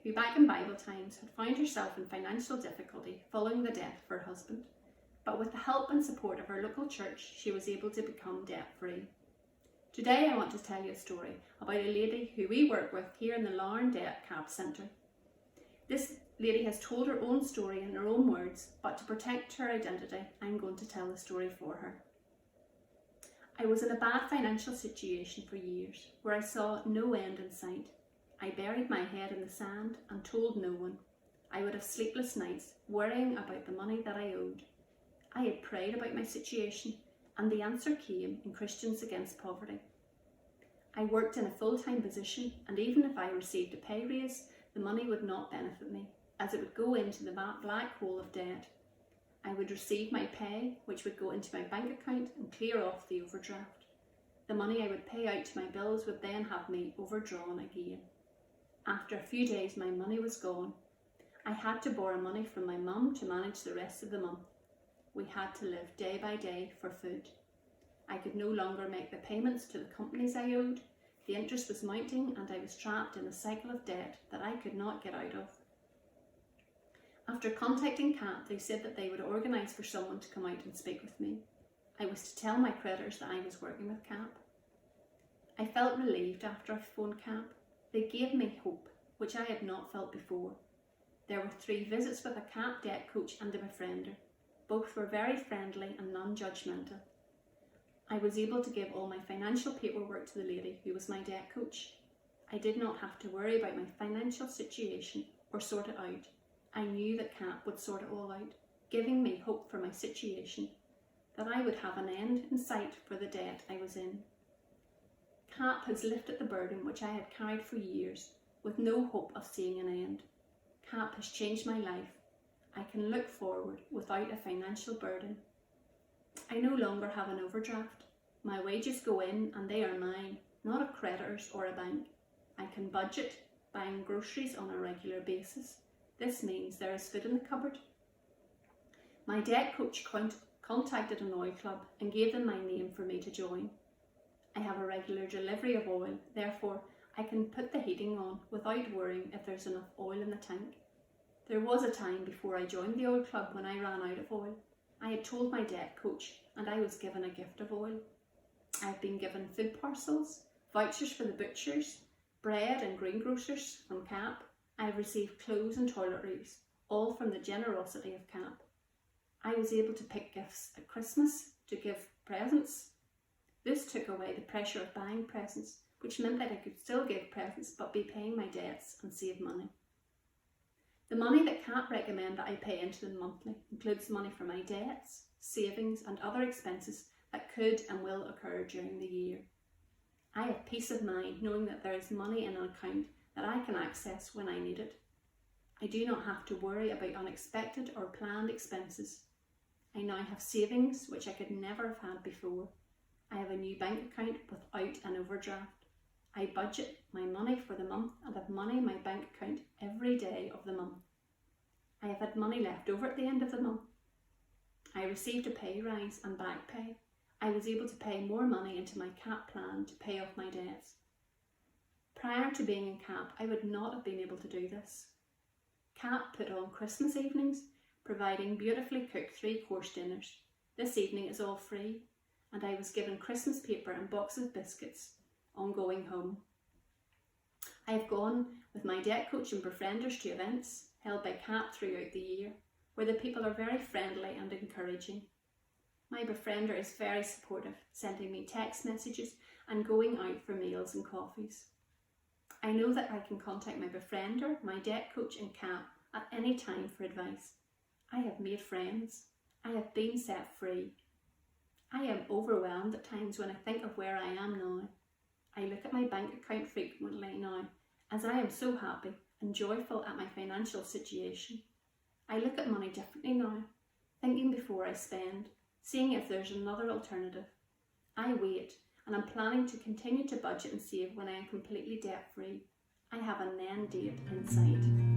who back in Bible times had found herself in financial difficulty following the death of her husband. But with the help and support of her local church, she was able to become debt-free. Today I want to tell you a story about a lady who we work with here in the Larne Debt CAP Centre. This lady has told her own story in her own words, but to protect her identity, I'm going to tell the story for her. I was in a bad financial situation for years, where I saw no end in sight. I buried my head in the sand and told no one. I would have sleepless nights, worrying about the money that I owed. I had prayed about my situation, and the answer came in Christians Against Poverty. I worked in a full-time position, and even if I received a pay raise, the money would not benefit me, as it would go into the black hole of debt. I would receive my pay, which would go into my bank account and clear off the overdraft. The money I would pay out to my bills would then have me overdrawn again. After a few days, my money was gone. I had to borrow money from my mum to manage the rest of the month. We had to live day by day for food. I could no longer make the payments to the companies I owed. The interest was mounting and I was trapped in a cycle of debt that I could not get out of. After contacting CAP, they said that they would organise for someone to come out and speak with me. I was to tell my creditors that I was working with CAP. I felt relieved after I phoned CAP. They gave me hope, which I had not felt before. There were 3 visits with a CAP debt coach and a befriender. Both were very friendly and non-judgmental. I was able to give all my financial paperwork to the lady who was my debt coach. I did not have to worry about my financial situation or sort it out. I knew that CAP would sort it all out, giving me hope for my situation, that I would have an end in sight for the debt I was in. CAP has lifted the burden which I had carried for years, with no hope of seeing an end. CAP has changed my life. I can look forward without a financial burden. I no longer have an overdraft. My wages go in and they are mine, not a creditor's or a bank. I can budget, buying groceries on a regular basis. This means there is food in the cupboard. My debt coach contacted an oil club and gave them my name for me to join. I have a regular delivery of oil, therefore I can put the heating on without worrying if there's enough oil in the tank. There was a time before I joined the oil club when I ran out of oil. I had told my debt coach and I was given a gift of oil. I have been given food parcels, vouchers for the butchers, bread and greengrocers from CAP. I have received clothes and toiletries, all from the generosity of CAP. I was able to pick gifts at Christmas to give presents. This took away the pressure of buying presents, which meant that I could still give presents but be paying my debts and save money. The money that CAP recommend that I pay into them monthly includes money for my debts, savings and other expenses that could and will occur during the year. I have peace of mind knowing that there is money in an account that I can access when I need it. I do not have to worry about unexpected or planned expenses. I now have savings which I could never have had before. I have a new bank account without an overdraft. I budget my money for the month and have money in my bank account every day of the month. I have had money left over at the end of the month. I received a pay rise and back pay. I was able to pay more money into my CAP plan to pay off my debts. Prior to being in CAP, I would not have been able to do this. CAP put on Christmas evenings, providing beautifully cooked 3-course dinners. This evening is all free, and I was given Christmas paper and boxes of biscuits on going home. I have gone with my debt coach and befrienders to events held by CAP throughout the year, where the people are very friendly and encouraging. My befriender is very supportive, sending me text messages and going out for meals and coffees. I know that I can contact my befriender, my debt coach and CAP at any time for advice. I have made friends. I have been set free. I am overwhelmed at times when I think of where I am now. I look at my bank account frequently now, as I am so happy and joyful at my financial situation. I look at money differently now, thinking before I spend, seeing if there's another alternative. I wait, and I'm planning to continue to budget and save when I am completely debt free. I have an end date in sight.